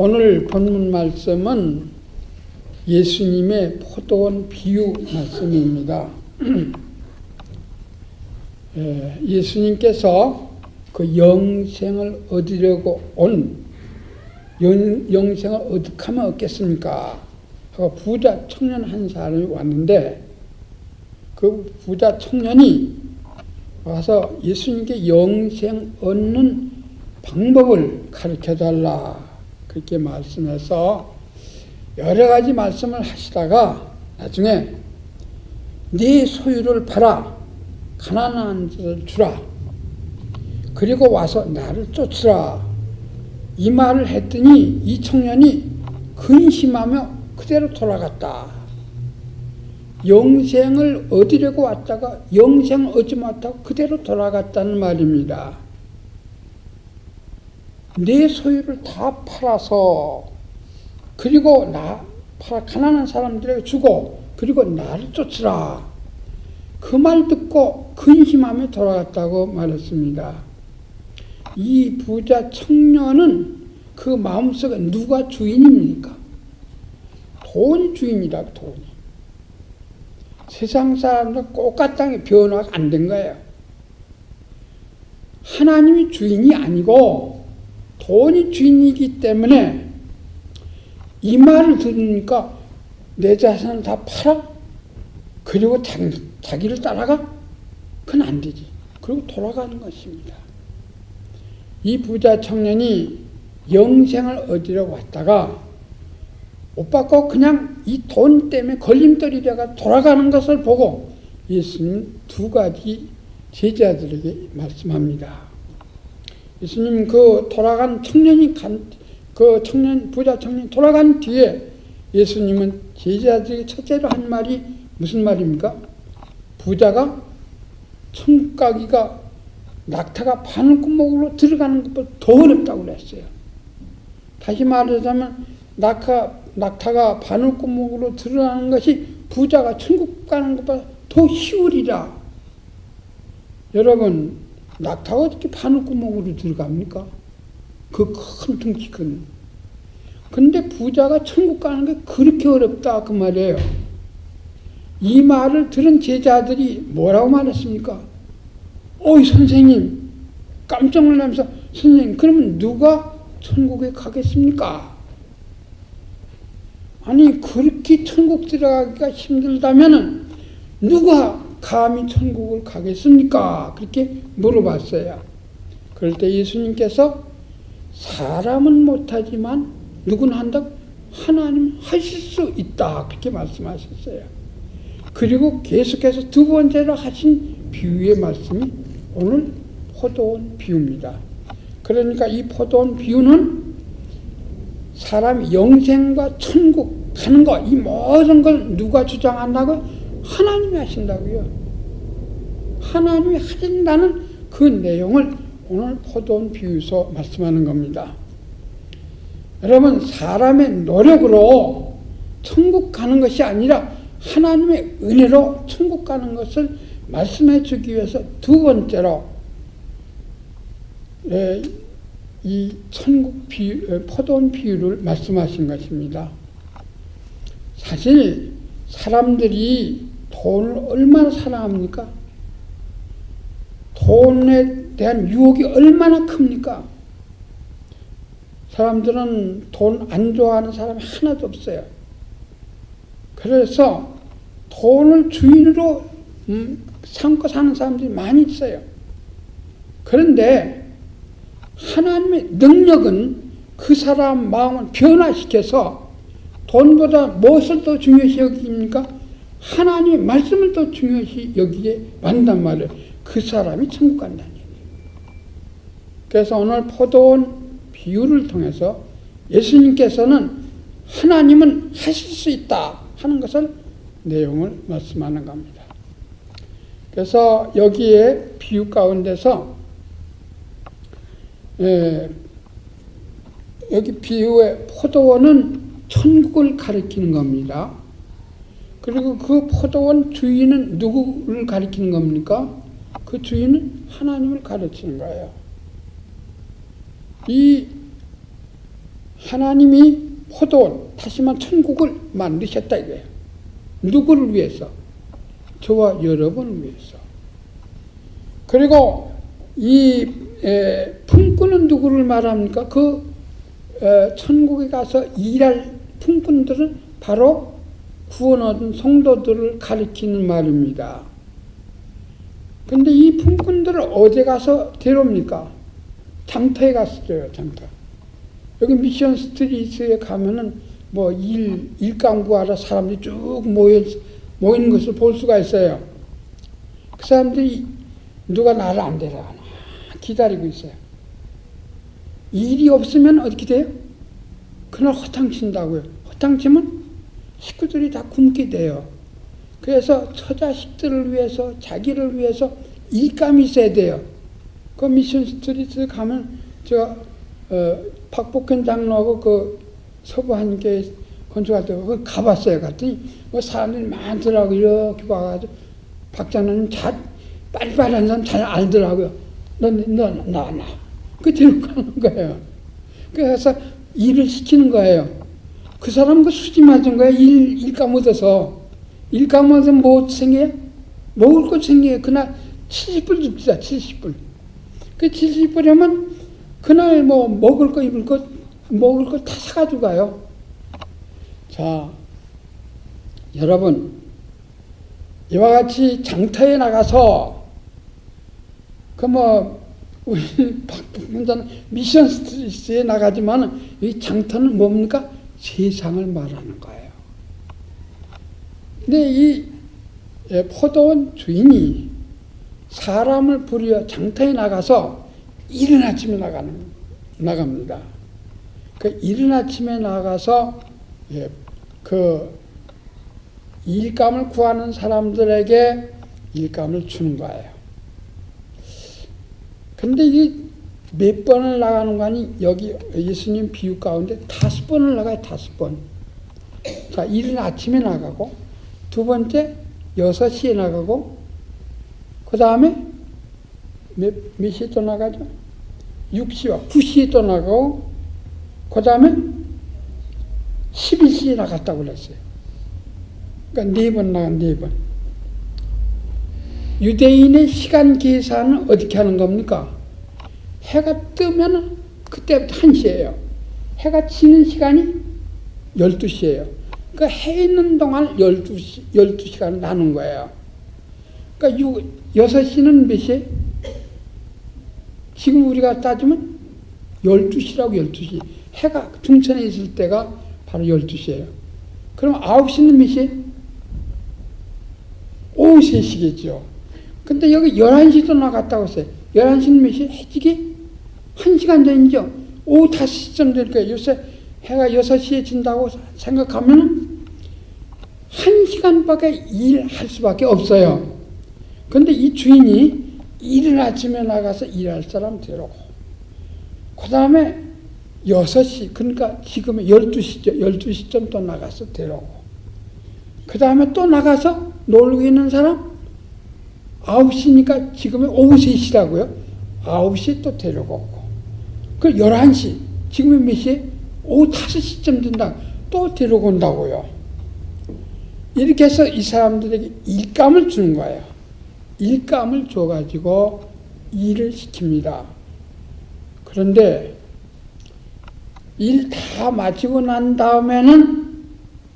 오늘 본문 말씀은 예수님의 포도원 비유 말씀입니다. 예수님께서 그 영생을 얻으려고 온 영생을 어떻게 하면 얻겠습니까? 하고 부자 청년 한 사람이 왔는데 그 부자 청년이 와서 예수님께 영생 얻는 방법을 가르쳐달라 그렇게 말씀해서 여러 가지 말씀을 하시다가 나중에 네 소유를 팔아 가난한 자를 주라. 그리고 와서 나를 쫓으라. 이 말을 했더니 이 청년이 근심하며 그대로 돌아갔다. 영생을 얻으려고 왔다가 영생을 얻지 못하고 그대로 돌아갔다는 말입니다. 내 소유를 다 팔아서 그리고 가난한 사람들에게 주고 그리고 나를 쫓으라. 그 말 듣고 근심하며 돌아갔다고 말했습니다. 이 부자 청년은 그 마음속에 누가 주인입니까? 돈이 주인이다. 돈이. 세상 사람들 꽃가땅에 변화가 안 된 거예요. 하나님이 주인이 아니고 돈이 주인이기 때문에 이 말을 들으니까 내 자산을 다 팔아? 그리고 자기를 따라가? 그건 안 되지. 그리고 돌아가는 것입니다. 이 부자 청년이 영생을 얻으려고 왔다가 못 받고 그냥 이 돈 때문에 걸림돌이 되가 돌아가는 것을 보고 예수님 두 가지 제자들에게 말씀합니다. 예수님 그 돌아간 청년이 부자 청년이 돌아간 뒤에 예수님은 제자들에게 첫째로 한 말이 무슨 말입니까? 부자가 천국 가기가 낙타가 바늘구멍으로 들어가는 것보다 더 어렵다고 그랬어요. 다시 말하자면 낙타가 바늘구멍으로 들어가는 것이 부자가 천국 가는 것보다 더 쉬우리라. 여러분, 낙타가 어떻게 바늘구멍으로 들어갑니까? 그 큰 덩치 큰. 근데 부자가 천국 가는 게 그렇게 어렵다 그 말이에요. 이 말을 들은 제자들이 뭐라고 말했습니까? 어이 선생님, 깜짝 놀라면서 선생님 그러면 누가 천국에 가겠습니까? 아니 그렇게 천국 들어가기가 힘들다면은 누가 감히 천국을 가겠습니까? 그렇게 물어봤어요. 그럴 때 예수님께서 사람은 못하지만 누구는 한다고? 하나님 하실 수 있다. 그렇게 말씀하셨어요. 그리고 계속해서 두 번째로 하신 비유의 말씀이 오늘 포도원 비유입니다. 그러니까 이 포도원 비유는 사람이 영생과 천국 가는 거, 이 모든 걸 누가 주장한다고? 하나님이 하신다고요. 하나님이 하신다는 그 내용을 오늘 포도원 비유에서 말씀하는 겁니다. 여러분, 사람의 노력으로 천국 가는 것이 아니라 하나님의 은혜로 천국 가는 것을 말씀해 주기 위해서 두 번째로 이 천국 비유, 포도원 비유를 말씀하신 것입니다. 사실 사람들이 돈을 얼마나 사랑합니까? 돈에 대한 유혹이 얼마나 큽니까? 사람들은 돈 안 좋아하는 사람이 하나도 없어요. 그래서 돈을 주인으로 삼고 사는 사람들이 많이 있어요. 그런데 하나님의 능력은 그 사람 마음을 변화시켜서 돈보다 무엇을 더 중요시 여깁니까? 하나님의 말씀을 더 중요시 여기게 만단 말이에요. 그 사람이 천국 간다는 얘기예요. 그래서 오늘 포도원 비유를 통해서 예수님께서는 하나님은 하실 수 있다 하는 것을 내용을 말씀하는 겁니다. 그래서 여기에 비유 가운데서 여기 비유의 포도원은 천국을 가리키는 겁니다. 그리고 그 포도원 주인은 누구를 가리키는 겁니까? 그 주인은 하나님을 가르치는 거예요. 이 하나님이 포도원, 다시 말하면 천국을 만드셨다 이거예요. 누구를 위해서? 저와 여러분을 위해서. 그리고 이 품꾼은 누구를 말합니까? 천국에 가서 일할 품꾼들은 바로 구원 얻은 성도들을 가리키는 말입니다. 근데 이 품꾼들을 어디 가서 데려옵니까? 장터에 가서 데려요, 장터. 여기 미션 스트리트에 가면은 뭐 일감 구하러 사람들이 쭉 모이는 것을 볼 수가 있어요. 그 사람들이 누가 나를 안 데려가나 기다리고 있어요. 일이 없으면 어떻게 돼요? 그날 허탕친다고요. 허탕치면 식구들이 다 굶게 돼요. 그래서 처자식들을 위해서, 자기를 위해서 일감이 있어야 돼요. 그 미션 스트리트 가면 박복현 장로하고 그 서부한교회 건축할 때 가봤어요. 갔더니 뭐 사람들이 많더라고요. 이렇게 봐가지고 박장로님 빨리빨리 하는 사람 잘 알더라고요. 나. 그 데려가는 거예요. 그래서 일을 시키는 거예요. 그 사람 그 수지 맞은 거예요. 일감 얻어서. 일감 얻어서 뭐 생겨요? 먹을 것 생겨요. 그날 70불 줍시다. 70불. 그 70불이면 그날 뭐 먹을 거, 입을 거, 먹을 거 다 사가지고 가요. 자, 여러분, 이와 같이 장터에 나가서, 우리 박분자는 미션 스트리트에 나가지만, 이 장터는 뭡니까? 세상을 말하는 거예요. 근데 이 포도원 주인이 사람을 부려 장터에 나가서 이른 아침에 나갑니다. 그 이른 아침에 나가서 그 일감을 구하는 사람들에게 일감을 주는 거예요. 근데 이 몇 번을 나가는 거 아니? 여기 예수님 비유 가운데 5번을 나가요. 5번. 자, 이른 아침에 나가고, 두 번째 6시에 나가고, 그 다음에 몇 시에 또 나가죠? 6시와 9시에 또 나가고, 그 다음에 11시에 나갔다고 그랬어요. 그러니까 4번 나간 4번. 유대인의 시간 계산은 어떻게 하는 겁니까? 해가 뜨면 그때부터 1시예요. 해가 지는 시간이 12시예요. 그러니까 해 있는 동안 12시간 나눈 거예요. 그러니까 6시는 몇 시에? 지금 우리가 따지면 12시라고 12시. 해가 중천에 있을 때가 바로 12시예요. 그럼 9시는 몇 시에? 오후 3시겠죠. 근데 여기 11시도 나갔다고 했어요. 11시는 몇 시에? 해지기 1시간 전이죠. 오후 5시쯤 될 거예요. 요새 해가 6시에 진다고 생각하면 1시간밖에 일할 수밖에 없어요. 근데 이 주인이 이른 아침에 나가서 일할 사람 데려오고, 그 다음에 6시, 그러니까 지금은 12시죠. 12시쯤 또 나가서 데려오고, 그 다음에 또 나가서 놀고 있는 사람 9시니까 지금은 오후 3시라고요. 9시에 또 데려오고, 그 11시, 지금은 몇 시에? 오후 5시쯤 된다. 또 데리고 온다고요. 이렇게 해서 이 사람들에게 일감을 주는 거예요. 일감을 줘가지고 일을 시킵니다. 그런데 일 다 마치고 난 다음에는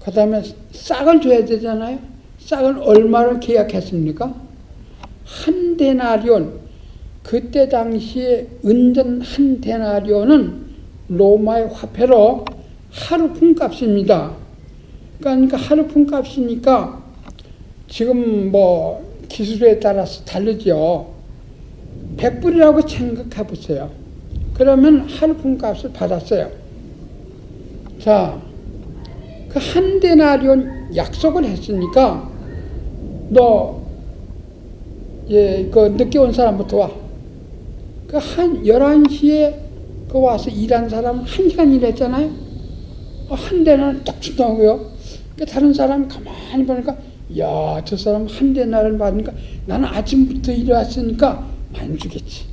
그 다음에 싹을 줘야 되잖아요. 싹을 얼마를 계약했습니까? 한 데나리온. 그때 당시에 은전 한 데나리온은 로마의 화폐로 하루 품값입니다. 그러니까 하루 품값이니까 지금 뭐 기술에 따라서 다르죠. 100불이라고 생각해 보세요. 그러면 하루 품값을 받았어요. 자, 그 한 데나리온 약속을 했으니까 그 늦게 온 사람부터 와. 그 11시에 그 와서 일한 사람은 1시간 일했잖아요. 한 대나를 딱 준다고요. 그 다른 사람이 가만히 보니까, 야, 저 사람 한 대나를 받으니까 나는 아침부터 일해왔으니까 안 주겠지.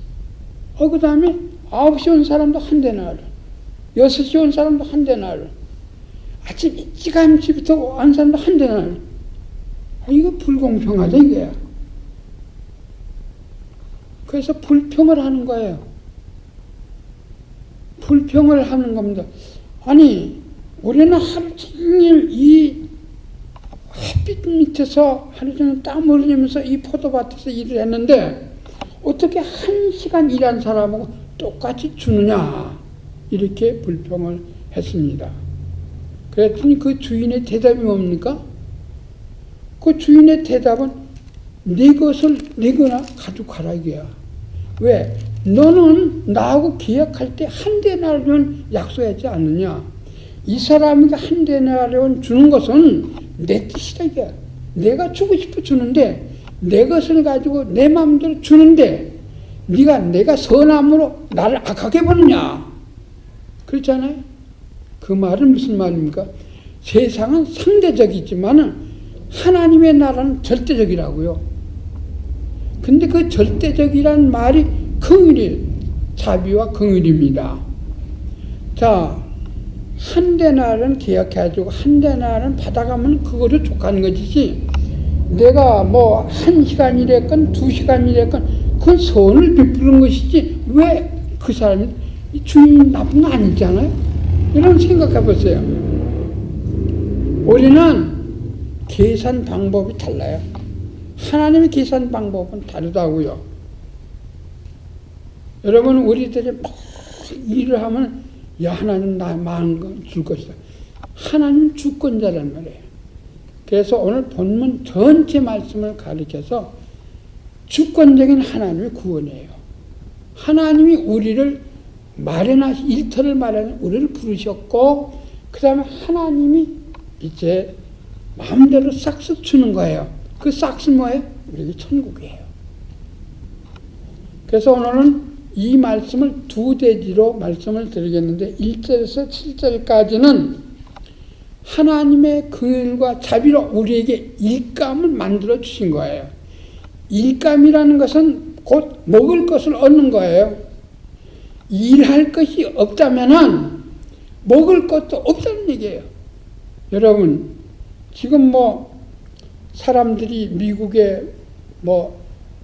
그 다음에 9시 온 사람도 한 대나를. 6시 온 사람도 한 대나를, 아침 일찌감치부터 온 사람도 한 대나를. 이거 불공평하다 이거야. 그래서 불평을 하는 거예요. 불평을 하는 겁니다. 아니, 우리는 하루 종일 이 햇빛 밑에서 하루 종일 땀 흘리면서 이 포도밭에서 일을 했는데 어떻게 1시간 일한 사람하고 똑같이 주느냐, 이렇게 불평을 했습니다. 그랬더니 그 주인의 대답이 뭡니까? 그 주인의 대답은 네 것을 네거나 가져가라 이거야. 왜? 너는 나하고 계약할 때 한 데나리온 약속하지 않느냐? 이 사람에게 한 데나리온 주는 것은 내 뜻이다 이거야. 내가 주고 싶어 주는데, 내 것을 가지고 내 마음대로 주는데 내가 선함으로 나를 악하게 보느냐? 그렇잖아요. 그 말은 무슨 말입니까? 세상은 상대적이지만 하나님의 나라는 절대적이라고요. 근데 그 절대적이란 말이 긍휼이, 자비와 긍휼입니다. 자, 한 데나리온 계약해가지고 한 데나리온 받아가면 그거를 족하는 것이지, 내가 뭐 1시간 일했건 2시간 일했건 그건 선을 베푸는 것이지, 왜 그 사람이 주인이 나쁜 거 아니잖아요. 이런 생각해 보세요. 우리는 계산 방법이 달라요. 하나님의 계산 방법은 다르다고요. 여러분, 우리들이 막 일을 하면 야, 하나님 나 많은 거 줄 것이다. 하나님 주권자란 말이에요. 그래서 오늘 본문 전체 말씀을 가리켜서 주권적인 하나님의 구원이에요. 하나님이 우리를 일터를 마련해 우리를 부르셨고, 그 다음에 하나님이 이제 마음대로 싹싹 주는 거예요. 그 싹스 뭐예요? 우리에게 천국이에요. 그래서 오늘은 이 말씀을 두 대지로 말씀을 드리겠는데, 1절에서 7절까지는 하나님의 긍휼과 자비로 우리에게 일감을 만들어 주신 거예요. 일감이라는 것은 곧 먹을 것을 얻는 거예요. 일할 것이 없다면은 먹을 것도 없다는 얘기예요. 여러분, 지금 뭐 사람들이 미국에 뭐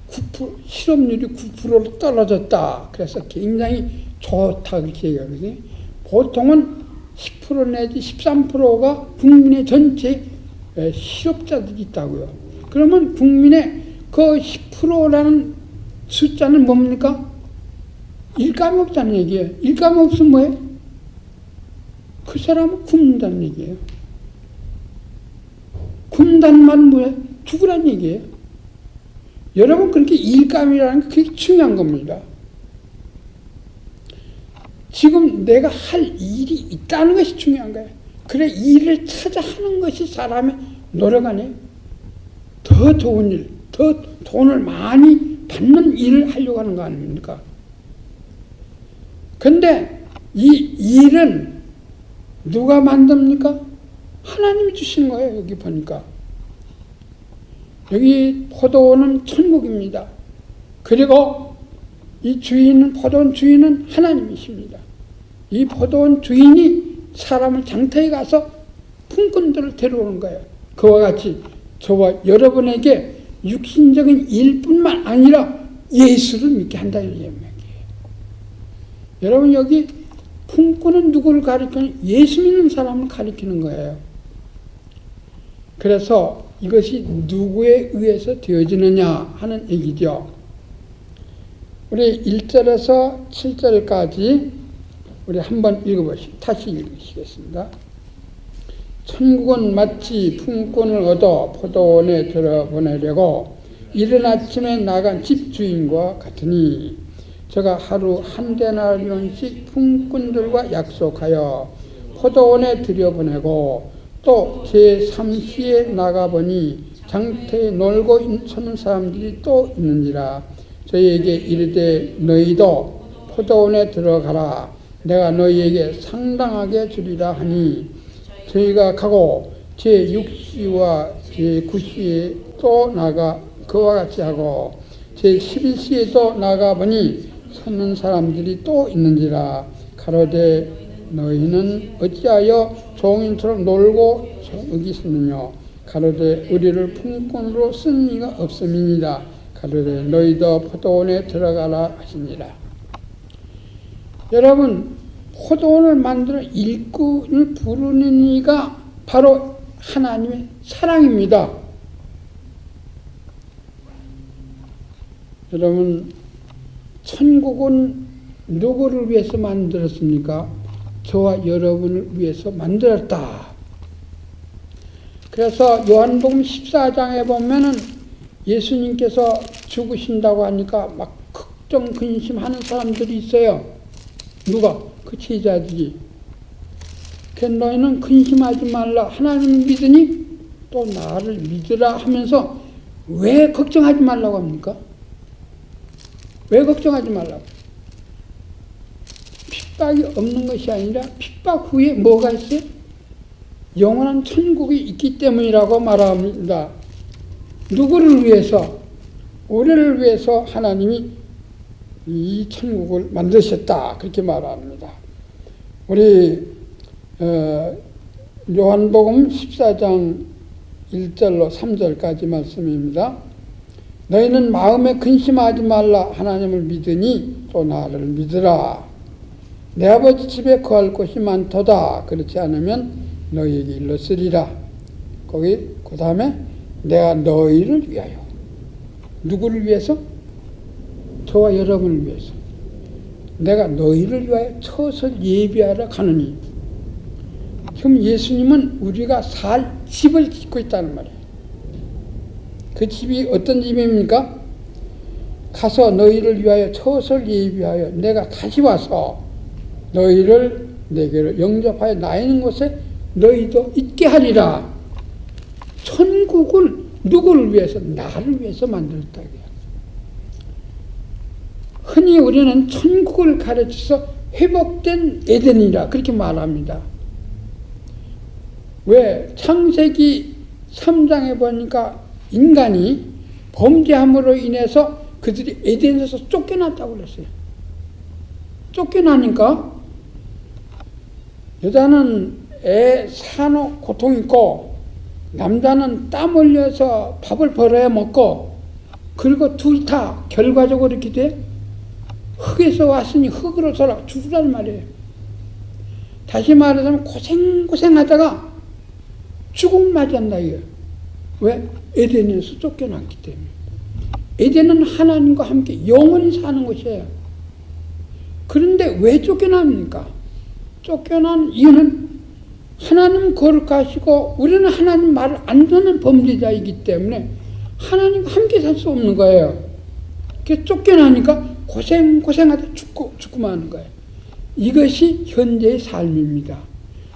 9%, 실업률이 9%로 떨어졌다. 그래서 굉장히 좋다 그렇게 얘기하거든요. 보통은 10% 내지 13%가 국민의 전체 실업자들이 있다고요. 그러면 국민의 그 10%라는 숫자는 뭡니까? 일감이 없다는 얘기예요. 일감이 없으면 뭐예요? 그 사람은 굶는다는 얘기예요. 굶는다는 말은 뭐예요? 죽으라는 얘기예요. 여러분, 그렇게 일감이라는 게 그게 중요한 겁니다. 지금 내가 할 일이 있다는 것이 중요한 거예요. 그래, 일을 찾아 하는 것이 사람의 노력 아니에요. 더 좋은 일, 더 돈을 많이 받는 일을 하려고 하는 거 아닙니까? 근데 이 일은 누가 만듭니까? 하나님이 주신 거예요. 여기 보니까. 여기 포도원은 천국입니다. 그리고 이 주인은, 포도원 주인은 하나님이십니다. 이 포도원 주인이 사람을 장터에 가서 품꾼들을 데려오는 거예요. 그와 같이 저와 여러분에게 육신적인 일뿐만 아니라 예수를 믿게 한다는 얘기예요. 여러분, 여기 품꾼은 누구를 가리키는? 예수 믿는 사람을 가리키는 거예요. 그래서 이것이 누구에 의해서 되어지느냐 하는 얘기죠. 우리 1절에서 7절까지 우리 한번 다시 읽으시겠습니다. 천국은 마치 품꾼을 얻어 포도원에 들어보내려고 이른 아침에 나간 집주인과 같으니, 저가 하루 한 데나리온씩 품꾼들과 약속하여 포도원에 들여보내고 또 제3시에 나가보니 장터에 놀고 서는 사람들이 또 있는지라. 저희에게 이르되 너희도 포도원에 들어가라. 내가 너희에게 상당하게 주리라 하니, 저희가 가고 제6시와 제9시에 또 나가 그와 같이 하고 제11시에도 나가보니 서는 사람들이 또 있는지라. 가로되 너희는 어찌하여 종인처럼 놀고 여기시느냐. 가로되 우리를 품꾼으로 쓴 이가 없음이니라. 가로되 너희도 포도원에 들어가라 하시니라. 여러분, 포도원을 만들어 일꾼을 부르는 이가 바로 하나님의 사랑입니다. 여러분, 천국은 누구를 위해서 만들었습니까? 저와 여러분을 위해서 만들었다. 그래서 요한복음 14장에 보면은 예수님께서 죽으신다고 하니까 막 걱정 근심하는 사람들이 있어요. 누가? 그 제자들이. 그 너희는 근심하지 말라. 하나님을 믿으니 또 나를 믿으라 하면서 왜 걱정하지 말라고 합니까? 왜 걱정하지 말라고? 핍박이 없는 것이 아니라 핍박 후에 뭐가 있어요? 영원한 천국이 있기 때문이라고 말합니다. 누구를 위해서? 우리를 위해서 하나님이 이 천국을 만드셨다. 그렇게 말합니다. 우리 요한복음 14장 1절로 3절까지 말씀입니다. 너희는 마음에 근심하지 말라. 하나님을 믿으니 또 나를 믿으라. 내 아버지 집에 거할 곳이 많도다. 그렇지 않으면 너희에게 일렀으리라. 거기 그 다음에 내가 너희를 위하여. 누구를 위해서? 저와 여러분을 위해서. 내가 너희를 위하여 처소를 예비하러 가느니. 지금 예수님은 우리가 살 집을 짓고 있다는 말이에요. 그 집이 어떤 집입니까? 가서 너희를 위하여 처소를 예비하여 내가 다시 와서 너희를 내게로 영접하여 나 있는 곳에 너희도 있게 하리라. 천국을 누구를 위해서? 나를 위해서 만들었다. 흔히 우리는 천국을 가르쳐서 회복된 에덴이라 그렇게 말합니다. 왜? 창세기 3장에 보니까 인간이 범죄함으로 인해서 그들이 에덴에서 쫓겨났다고 그랬어요. 쫓겨나니까 여자는 애 산후 고통 있고 남자는 땀 흘려서 밥을 벌어야 먹고 그리고 둘 다 결과적으로 이렇게 돼? 흙에서 왔으니 흙으로 돌아 죽으란 말이에요. 다시 말하자면 고생하다가 죽음 맞이한다 이거예요. 왜? 에덴에서 쫓겨났기 때문에. 에덴은 하나님과 함께 영원히 사는 곳이에요. 그런데 왜 쫓겨납니까? 쫓겨난 이유는 하나님 거룩하시고 우리는 하나님 말을 안 듣는 범죄자이기 때문에 하나님과 함께 살 수 없는 거예요. 그래서 쫓겨나니까 고생하다 죽고만 하는 거예요. 이것이 현재의 삶입니다.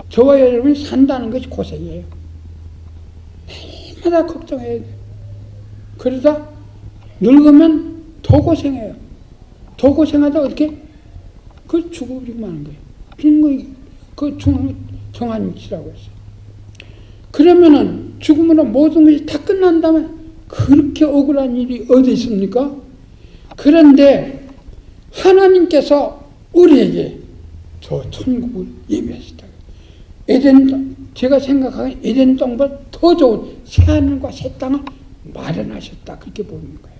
저와 여러분이 산다는 것이 고생이에요. 매일마다 걱정해야 돼요. 그러다 늙으면 더 고생해요. 더 고생하다 어떻게? 그걸 죽어버리고만 하는 거예요. 그 정한 위치라고 했어요. 그러면은 죽음으로 모든 것이 다 끝난다면 그렇게 억울한 일이 어디 있습니까? 그런데 하나님께서 우리에게 저 천국을 예비하시다. 제가 생각하기엔 에덴 땅보다 더 좋은 새하늘과 새 땅을 마련하셨다. 그렇게 보는 거예요.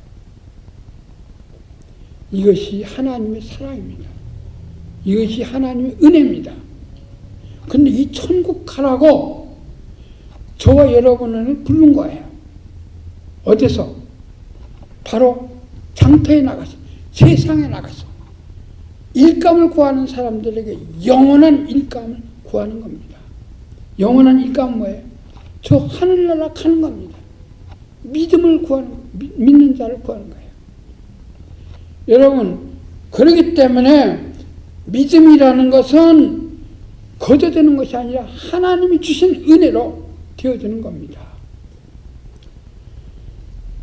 이것이 하나님의 사랑입니다. 이것이 하나님의 은혜입니다. 근데 이 천국 가라고 저와 여러분을 부른 거예요. 어디서? 바로 장터에 나가서, 세상에 나가서 일감을 구하는 사람들에게 영원한 일감을 구하는 겁니다. 영원한 일감은 뭐예요? 저 하늘나라 가는 겁니다. 믿음을 구하는, 믿는 자를 구하는 거예요. 여러분, 그렇기 때문에 믿음이라는 것은 거저되는 것이 아니라 하나님이 주신 은혜로 되어지는 겁니다.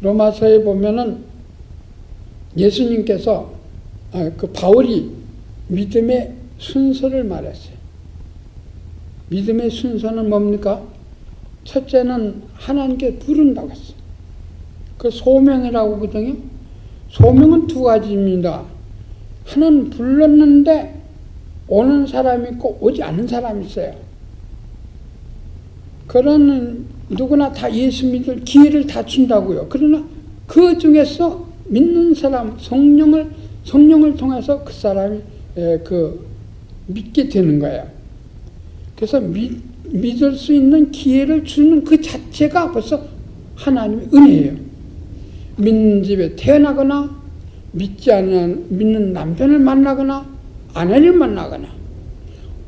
로마서에 보면은 예수님께서 바울이 믿음의 순서를 말했어요. 믿음의 순서는 뭡니까? 첫째는 하나님께 부른다고 했어요. 그 소명이라고 하거든요. 소명은 두 가지입니다. 하나는 불렀는데 오는 사람이 있고 오지 않는 사람이 있어요. 그런 누구나 다 예수 믿을 기회를 다 준다고요. 그러나 그 중에서 믿는 사람, 성령을 통해서 그 사람이 믿게 되는 거예요. 그래서 믿을 수 있는 기회를 주는 그 자체가 벌써 하나님의 은혜예요. 믿는 집에 태어나거나 믿지 않는 믿는 남편을 만나거나 아내를 만나거나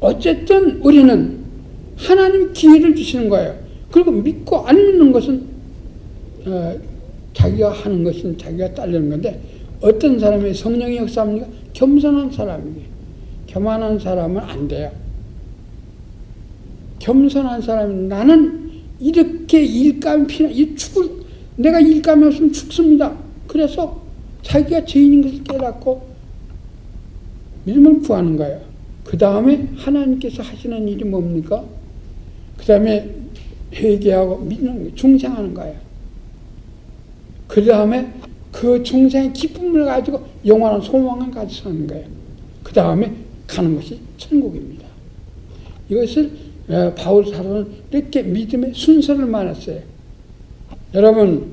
어쨌든 우리는 하나님 기회를 주시는 거예요. 그리고 믿고 안 믿는 것은 자기가 하는 것은 자기가 따르는 건데 어떤 사람이 성령의 역사합니까? 겸손한 사람이에요. 교만한 사람은 안 돼요. 겸손한 사람은 나는 이렇게 일감이 내가 일감이 없으면 죽습니다. 그래서 자기가 죄인인 것을 깨닫고 믿음을 구하는 거예요. 그 다음에 하나님께서 하시는 일이 뭡니까? 그 다음에 회개하고 믿는 중생하는 거예요. 그 다음에 그 중생의 기쁨을 가지고 영원한 소망을 가지고 사는 거예요. 그 다음에 가는 것이 천국입니다. 이것을 바울 사도는 이렇게 믿음의 순서를 말했어요. 여러분,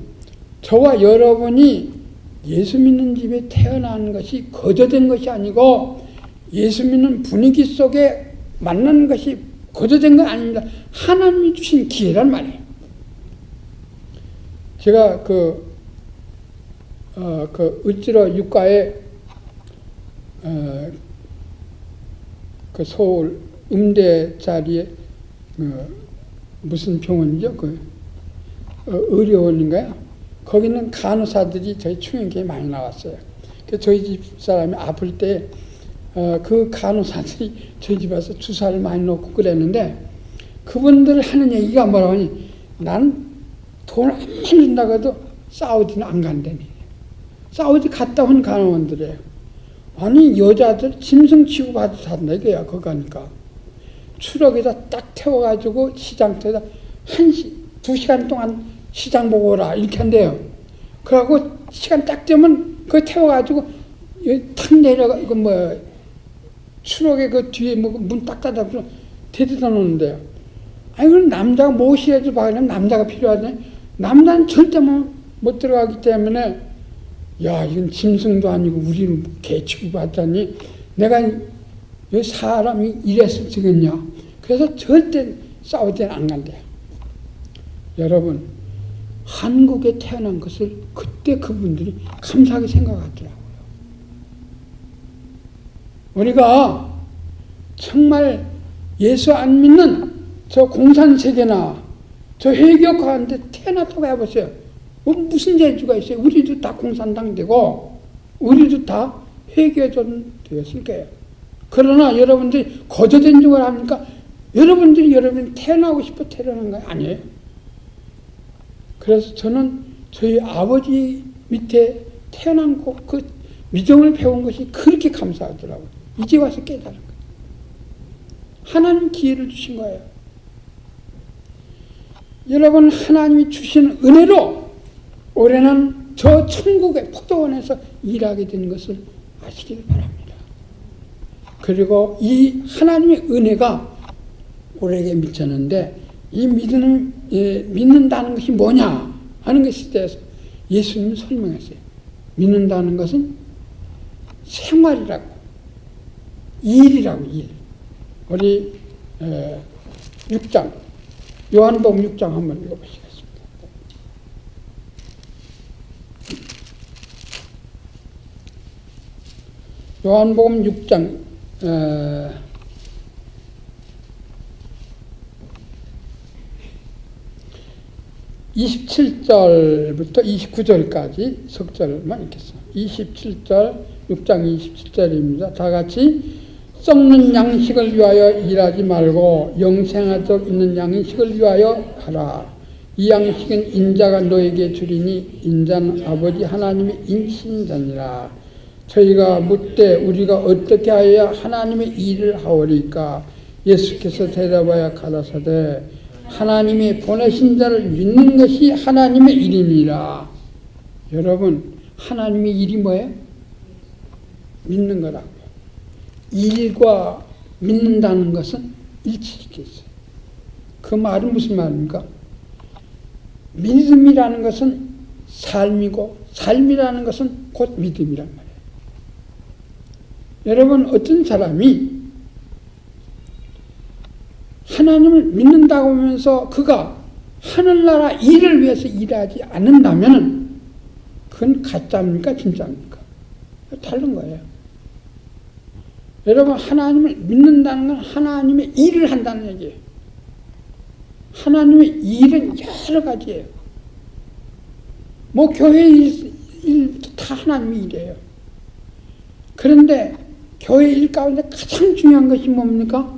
저와 여러분이 예수 믿는 집에 태어나는 것이 거저된 것이 아니고 예수 믿는 분위기 속에 만나는 것이 거저된 건 아닙니다. 하나님이 주신 기회란 말이에요. 제가 을지로 육가에 그 서울 음대 자리에 무슨 병원이죠? 의료원인가요? 거기는 간호사들이 저희 충현교에 많이 나왔어요. 그래서 저희 집 사람이 아플 때 그 간호사들이 저희 집 와서 주사를 많이 놓고 그랬는데 그분들 하는 얘기가 뭐라고 하니 난 돈 안 준다고 해도 사우디는 안 간다니. 사우디 갔다 온 간호원들이에요. 아니 여자들 짐승 취급받아도 산다 이거야. 거기 가니까 추럭에다 딱 태워가지고 시장터에다 2시간 동안 시장 보고 오라 이렇게 한대요. 그러고 시간 딱 되면 그거 태워가지고 탁 내려가 추럭에 그 뒤에 문 딱 닫아서 대대다 놓는데요. 아니 그럼 남자가 무엇이라도 봐야면 남자가 필요하잖아요. 남자는 절대 못 들어가기 때문에 야 이건 짐승도 아니고 우리는 개 취급하다니 내가 이 사람이 이랬을 적은요. 그래서 절대 싸울 때는 안 간대요. 여러분 한국에 태어난 것을 그때 그분들이 감사하게 생각하더라고요. 우리가 정말 예수 안 믿는 저 공산세계나 저 회교가운데 태어났다고 해보세요. 무슨 재주가 있어요? 우리도 다 공산당 되고 우리도 다 회교전 되었을 거예요. 그러나 여러분들이 거저된 줄 합니까? 여러분들이 태어나고 싶어 태어난 거 아니에요. 그래서 저는 저희 아버지 밑에 태어난 그 믿음을 배운 것이 그렇게 감사하더라고요. 이제 와서 깨달은 거예요. 하나님 기회를 주신 거예요. 여러분 하나님이 주신 은혜로 올해는 저 천국의 포도원에서 일하게 된 것을 아시길 바랍니다. 그리고 이 하나님의 은혜가 우리에게 미쳤는데 이 믿는다는 것이 뭐냐 하는 것에 대해서 예수님은 설명했어요. 믿는다는 것은 생활이라고 일이라고 일. 우리 6장 요한복음 6장 한번 읽어보시겠습니다. 요한복음 6장 27절부터 29절까지 석절만 읽겠습니다. 27절 6장 27절입니다. 다 같이 썩는 양식을 위하여 일하지 말고 영생하도록 있는 양식을 위하여 하라. 이 양식은 인자가 너에게 주리니 인자는 아버지 하나님의 인신자니라. 저희가 묻되 우리가 어떻게 하여야 하나님의 일을 하오리까? 예수께서 대답하여 가라사대 하나님이 보내신 자를 믿는 것이 하나님의 일입니다. 여러분 하나님의 일이 뭐예요? 믿는 거라고요. 일과 믿는다는 것은 일치시켰어요. 그 말은 무슨 말입니까? 믿음이라는 것은 삶이고 삶이라는 것은 곧 믿음이란 말이에요. 여러분, 어떤 사람이 하나님을 믿는다고 하면서 그가 하늘나라 일을 위해서 일하지 않는다면 그건 가짜입니까? 진짜입니까? 다른 거예요. 여러분, 하나님을 믿는다는 건 하나님의 일을 한다는 얘기예요. 하나님의 일은 여러 가지예요. 뭐 교회 일도 다 하나님의 일이에요. 그런데 교회 일 가운데 가장 중요한 것이 뭡니까?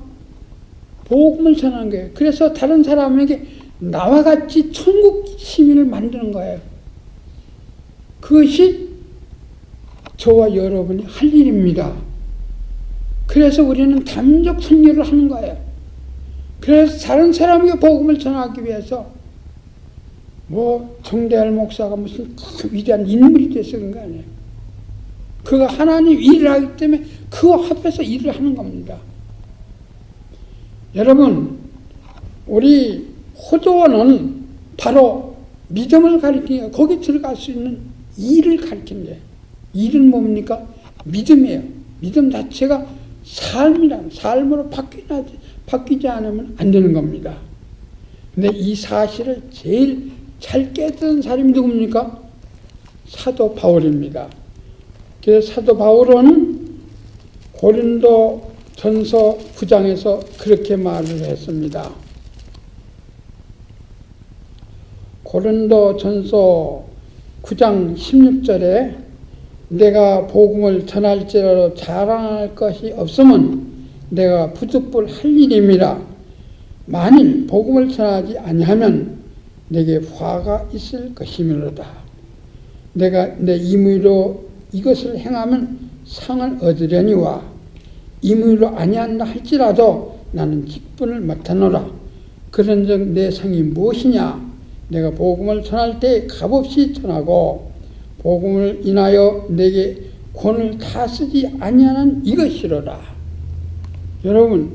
복음을 전하는 거예요. 그래서 다른 사람에게 나와 같이 천국 시민을 만드는 거예요. 그것이 저와 여러분이 할 일입니다. 그래서 우리는 담력 선교를 하는 거예요. 그래서 다른 사람에게 복음을 전하기 위해서 뭐 정대할 목사가 무슨 큰 위대한 인물이 돼서 그런 거 아니에요. 그가 하나님 일을 하기 때문에 그와 합해서 일을 하는 겁니다. 여러분, 우리 호도원은 바로 믿음을 가리키는, 거기 들어갈 수 있는 일을 가리키는 거예요. 일은 뭡니까? 믿음이에요. 믿음 자체가 삶으로 바뀌지 않으면 안 되는 겁니다. 근데 이 사실을 제일 잘 깨닫는 사람이 누굽니까? 사도 바울입니다. 그래서 사도 바울은 고린도 전서 9장에서 그렇게 말을 했습니다. 고린도 전서 9장 16절에 내가 복음을 전할지라도 자랑할 것이 없으면 내가 부득불 할 일임이라. 만일 복음을 전하지 아니하면 내게 화가 있을 것이므로다. 내가 내 임의로 이것을 행하면 상을 얻으려니와 임의로 아니한다 할지라도 나는 직분을 맡아노라. 그런즉 내 상이 무엇이냐? 내가 복음을 전할 때 값없이 전하고 복음을 인하여 내게 권을 다 쓰지 아니하는 이것이로라. 여러분,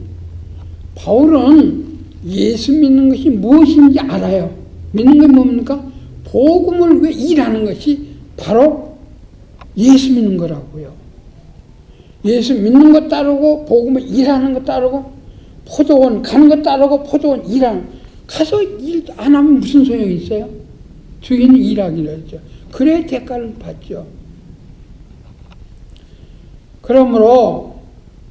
바울은 예수 믿는 것이 무엇인지 알아요. 믿는 게 뭡니까? 복음을 왜 일하는 것이 바로 예수 믿는 거라고요. 예수 믿는 것 따르고 복음을 일하는 것 따르고 포도원 가는 것 따르고 포도원 일하는, 가서 일 안 하면 무슨 소용이 있어요? 주인이 일하기로 했죠. 그래야 대가를 받죠. 그러므로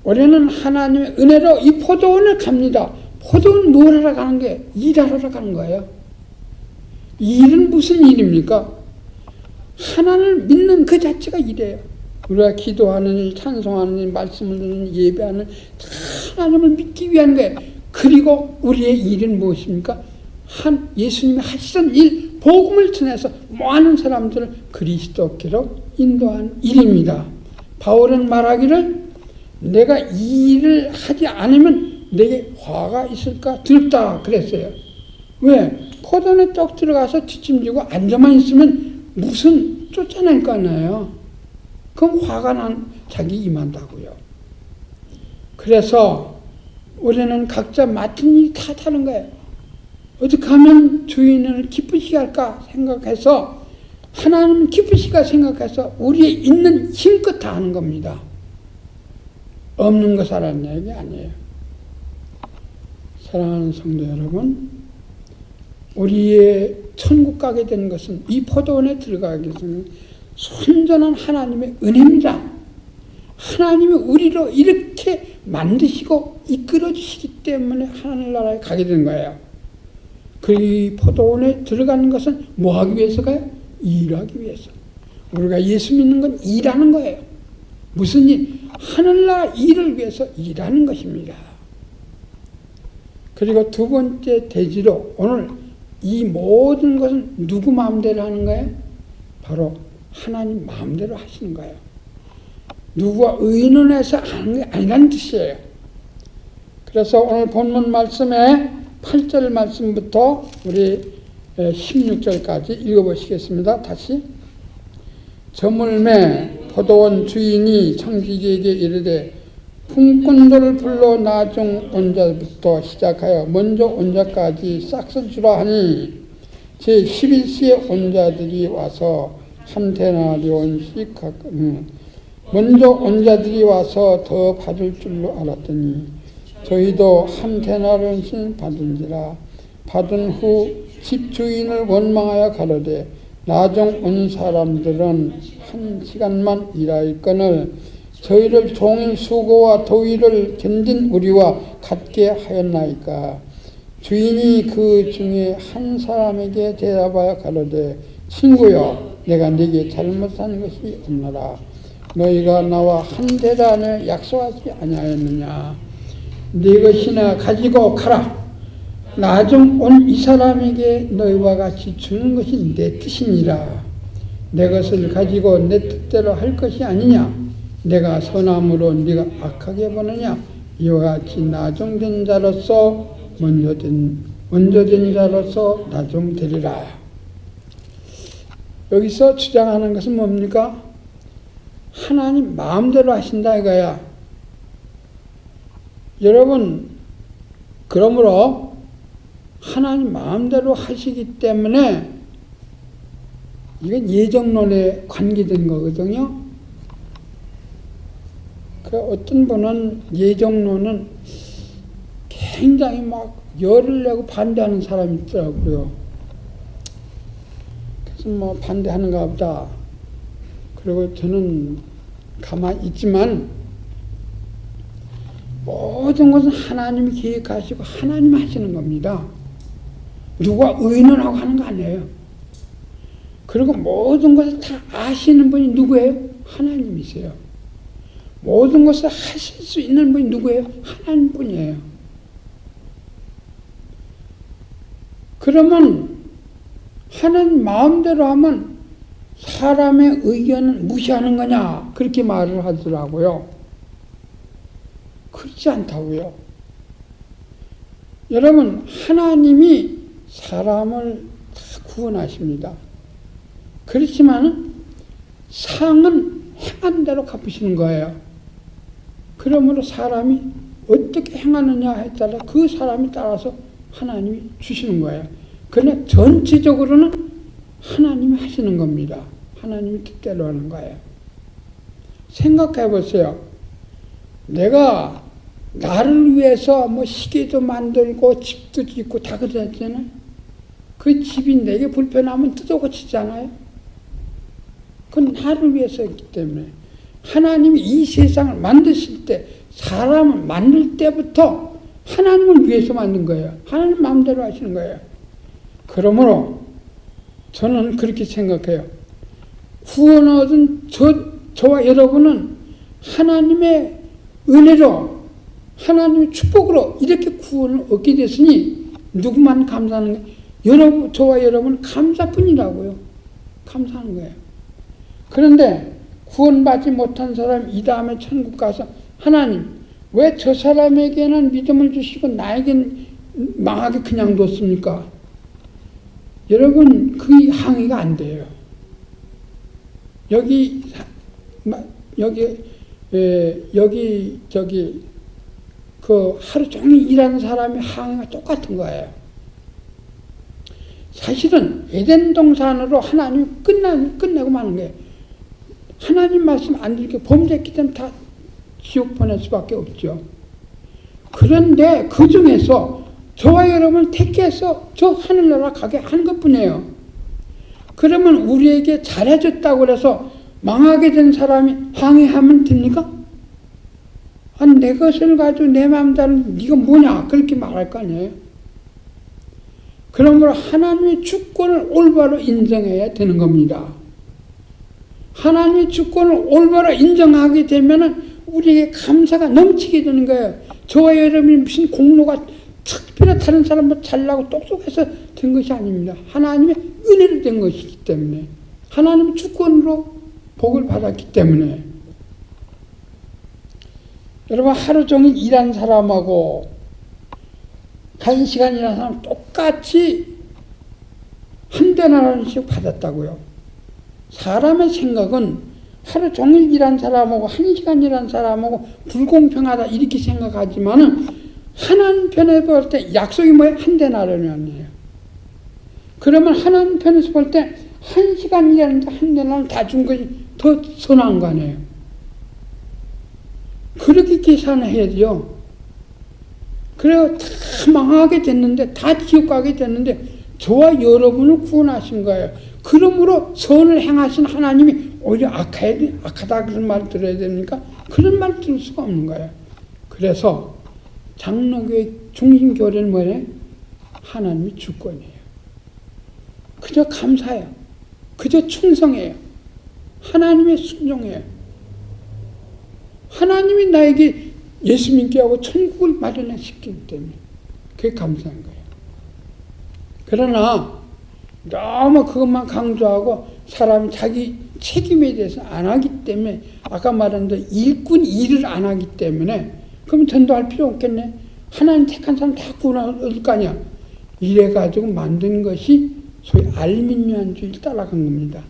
우리는 하나님의 은혜로 이 포도원을 갑니다. 포도원 뭘 하러 가는 게? 일하러 가는 거예요. 이 일은 무슨 일입니까? 하나님을 믿는 그 자체가 일이에요. 우리가 기도하는 일, 찬송하는 일, 말씀을 듣는 예배하는 일, 하나님을 믿기 위한 거예요. 그리고 우리의 일은 무엇입니까? 예수님이 하시던 일, 복음을 전해서 많은 사람들을 그리스도께로 인도한 일입니다. 바울은 말하기를 내가 이 일을 하지 않으면 내게 화가 있을까 두렵다 그랬어요. 왜? 포도원에 쭉 들어가서 뒷짐지고 앉아만 있으면 무슨 쫓아낼 거 아니에요. 그럼 화가 난 자기 임한다고요. 그래서 우리는 각자 맡은 일이 다 다른 거예요. 어떻게 하면 주인을 기쁘시게 할까 생각해서, 하나님 기쁘시게 생각해서 우리의 있는 힘껏 다 하는 겁니다. 없는 것 하라는 얘기 아니에요. 사랑하는 성도 여러분, 우리의 천국 가게 된 것은, 이 포도원에 들어가게 된 순전한 하나님의 은혜입니다. 하나님이 우리로 이렇게 만드시고 이끌어 주시기 때문에 하늘나라에 가게 된 거예요. 그 포도원에 들어가는 것은 뭐 하기 위해서가요? 일하기 위해서. 우리가 예수 믿는 건 일하는 거예요. 무슨 일? 하늘나라 일을 위해서 일하는 것입니다. 그리고 두 번째 대지로, 오늘 이 모든 것은 누구 마음대로 하는 거예요? 바로 하나님 마음대로 하시는 거예요. 누구와 의논해서 하는 게 아니라는 뜻이에요. 그래서 오늘 본문 말씀에 8절 말씀부터 우리 16절까지 읽어보시겠습니다. 다시. 저물매 포도원 주인이 청지기에게 이르되 품꾼들을 불러 나중 원자부터 시작하여 먼저 원자까지 싹쓸 주라 하니 제11시에 원자들이 와서 한 테나리온씩 먼저 원자들이 와서 더 받을 줄로 알았더니 저희도 한 테나리온씩 받은지라. 받은 후 집주인을 원망하여 가로되 나중 온 사람들은 1시간만 일하였거늘 저희를 종일 수고와 더위를 견딘 우리와 같게 하였나이까. 주인이 그 중에 한 사람에게 대답하여 가로되 친구여 내가 네게 잘못한 것이 없노라. 너희가 나와 한 대단을 약속하지 아니하였느냐. 네 것이나 가지고 가라. 나중 온 이 사람에게 너희와 같이 주는 것이 내 뜻이니라. 내 것을 가지고 내 뜻대로 할 것이 아니냐. 내가 선함으로 네가 악하게 보느냐. 이와 같이 나중된 자로서 먼저 된 자로서 나중되리라. 여기서 주장하는 것은 뭡니까? 하나님 마음대로 하신다 이거야. 여러분, 그러므로 하나님 마음대로 하시기 때문에 이건 예정론에 관계된 거거든요. 그 어떤 분은 예정론은 굉장히 막 열을 내고 반대하는 사람이 있더라고요. 그래서 뭐 반대하는가 보다. 그리고 저는 가만히 있지만 모든 것은 하나님이 계획하시고 하나님 하시는 겁니다. 누가 의논하고 하는 거 아니에요. 그리고 모든 것을 다 아시는 분이 누구예요? 하나님이세요. 모든 것을 하실 수 있는 분이 누구예요? 하나님뿐이에요. 그러면 하나님 마음대로 하면 사람의 의견은 무시하는 거냐? 그렇게 말을 하더라고요. 그렇지 않다고요. 여러분, 하나님이 사람을 다 구원하십니다. 그렇지만 상은 행한 대로 갚으시는 거예요. 그러므로 사람이 어떻게 행하느냐에 따라 그 사람에 따라서 하나님이 주시는 거예요. 그러나 전체적으로는 하나님이 하시는 겁니다. 하나님이 뜻대로 하는 거예요. 생각해 보세요. 내가 나를 위해서 뭐 시계도 만들고 집도 짓고 다 그랬잖아요. 그 집이 내게 불편하면 뜯어 고치잖아요. 그건 나를 위해서였기 때문에. 하나님이 이 세상을 만드실 때, 사람을 만들 때부터 하나님을 위해서 만든 거예요. 하나님 마음대로 하시는 거예요. 그러므로 저는 그렇게 생각해요. 구원 얻은 저와 여러분은 하나님의 은혜로, 하나님의 축복으로 이렇게 구원을 얻게 됐으니 누구만 감사하는 거예요? 여러분, 저와 여러분은 감사뿐이라고요. 감사하는 거예요. 그런데 구원받지 못한 사람이 이 다음에 천국 가서 하나님 왜 저 사람에게는 믿음을 주시고 나에게는 망하게 그냥 뒀습니까? 여러분, 그 항의가 안 돼요. 그 하루 종일 일하는 사람의 항의가 똑같은 거예요. 사실은 에덴 동산으로 하나님이 끝내고 마는 거예요. 하나님 말씀 안 들게 범죄했기 때문에 다 지옥 보낼 수밖에 없죠. 그런데 그 중에서 저와 여러분을 택해서 저 하늘나라 가게 한 것뿐이에요. 그러면 우리에게 잘해줬다고 해서 망하게 된 사람이 항의하면 됩니까? 아, 내 것을 가지고 내 마음대로 네가 뭐냐 그렇게 말할 거 아니에요. 그러므로 하나님의 주권을 올바로 인정해야 되는 겁니다. 하나님의 주권을 올바로 인정하게 되면 우리에게 감사가 넘치게 되는 거예요. 저와 여러분이 무슨 공로가 특별히 다른 사람보다 잘나고 똑똑해서 된 것이 아닙니다. 하나님의 은혜로 된 것이기 때문에, 하나님의 주권으로 복을 받았기 때문에. 여러분, 하루 종일 일한 사람하고 1시간 일한 사람 똑같이 한 대나라씩 받았다고요. 사람의 생각은 하루 종일 일한 사람하고 1시간 일한 사람하고 불공평하다 이렇게 생각하지만은 하나님 편에 볼 때 약속이 뭐예요? 한 데나리온이에요. 그러면 하나님 편에서 볼 때 1시간 일하는데 한 데나리온 다 준 것이 더 선한 거 아니에요. 그렇게 계산해야 돼요. 그래요. 다 망하게 됐는데, 다 지옥 가게 됐는데, 저와 여러분을 구원하신 거예요. 그러므로 선을 행하신 하나님이 오히려 악하다 그런 말 들어야 됩니까? 그런 말 들을 수가 없는 거예요. 그래서 장로교의 중심 교리는 뭐예요? 하나님이 주권이에요. 그저 감사해요. 그저 충성해요. 하나님의 순종해요. 하나님이 나에게 예수 믿게 하고 천국을 마련해 시키기 때문에 그게 감사한 거예요. 그러나 너무 그것만 강조하고 사람이 자기 책임에 대해서 안 하기 때문에 아까 말한 대로 일꾼 일을 안 하기 때문에 그럼 전도할 필요 없겠네. 하나님 택한 사람 다 구원할 거 아니야. 이래가지고 만든 것이 소위 알민유한주의를 따라간 겁니다.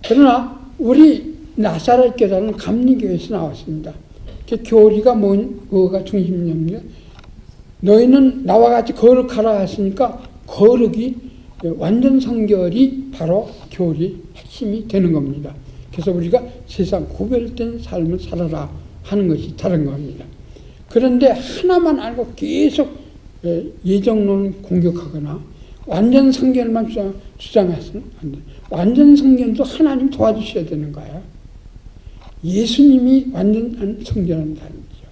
그러나 우리 나사렛 교단은 감리교에서 나왔습니다. 그 교리가 뭐가 중심입니까? 너희는 나와 같이 거룩하라 했으니까 거룩이 완전 성결이 바로 교리의 핵심이 되는 겁니다. 그래서 우리가 세상 구별된 삶을 살아라 하는 것이 다른 겁니다. 그런데 하나만 알고 계속 예정론을 공격하거나 완전 성결만 주장해서는 안 돼요. 완전 성결도 하나님 도와주셔야 되는 거예요. 예수님이 완전한 성결한다는 거죠.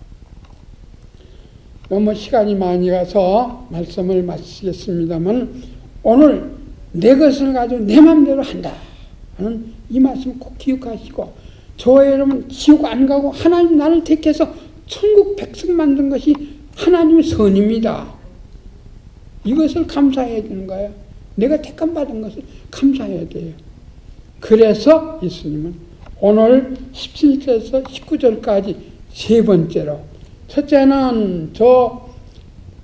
너무 시간이 많이 가서 말씀을 마치겠습니다만 오늘 내 것을 가지고 내 마음대로 한다 하는 이 말씀 꼭 기억하시고 저와 여러분 지옥 안 가고 하나님 나를 택해서 천국 백성 만든 것이 하나님의 선입니다. 이것을 감사해야 되는 거예요. 내가 택함 받은 것을 감사해야 돼요. 그래서 예수님은 오늘 17절에서 19절까지 세 번째로 첫째는 저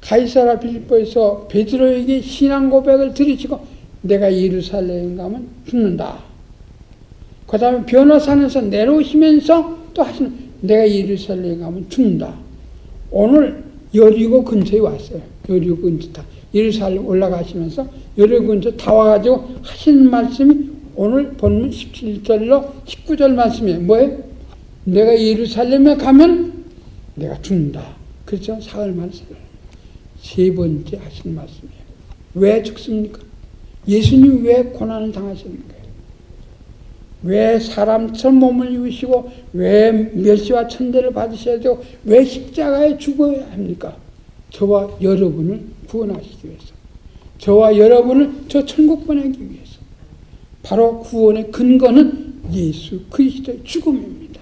가이사라 빌립보에서 베드로에게 신앙 고백을 들으시고 내가 예루살렘 가면 죽는다. 그 다음에 변호산에서 내려오시면서 또 하시는 내가 예루살렘 가면 죽는다. 오늘 여리고 근처에 왔어요. 여리고 근처 예루살렘 올라가시면서 여리고 근처 다 와가지고 하시는 말씀이 오늘 본문 17절로 19절 말씀이에요. 뭐예요? 내가 예루살렘에 가면 내가 죽는다. 그렇죠? 사흘 만에 세 번째 하시는 말씀이에요. 왜 죽습니까? 예수님 왜 고난을 당하시는 거예요? 왜 사람처럼 몸을 입으시고 왜 멸시와 천대를 받으셔야 되고 왜 십자가에 죽어야 합니까? 저와 여러분을 구원하시기 위해서, 저와 여러분을 저 천국 보내기 위해서. 바로 구원의 근거는 예수 그리스도의 죽음입니다.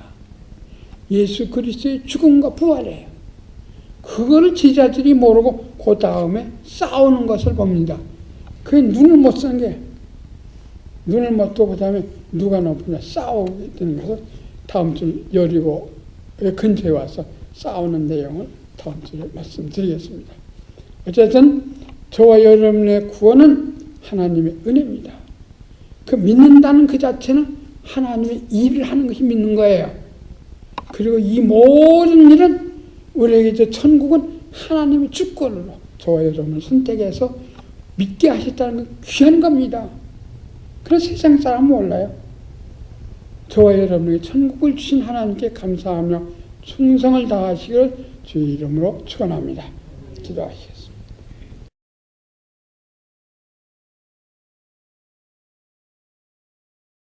예수 그리스도의 죽음과 부활이에요. 그거를 제자들이 모르고 그 다음에 싸우는 것을 봅니다. 그게 눈을 못 쓴 게 눈을 못 뜨고 그 다음에 누가 높으냐 싸우게 되는 것을 다음 주 여리고 근처에 와서 싸우는 내용을 다음 주에 말씀드리겠습니다. 어쨌든 저와 여러분의 구원은 하나님의 은혜입니다. 그 믿는다는 그 자체는 하나님의 일을 하는 것이 믿는 거예요. 그리고 이 모든 일은 우리에게 저 천국은 하나님의 주권으로 저와 여러분을 선택해서 믿게 하셨다는 건 귀한 겁니다. 그래서 세상 사람은 몰라요. 저와 여러분에게 천국을 주신 하나님께 감사하며 충성을 다하시기를 주의 이름으로 축원합니다. 기도하시겠습니다.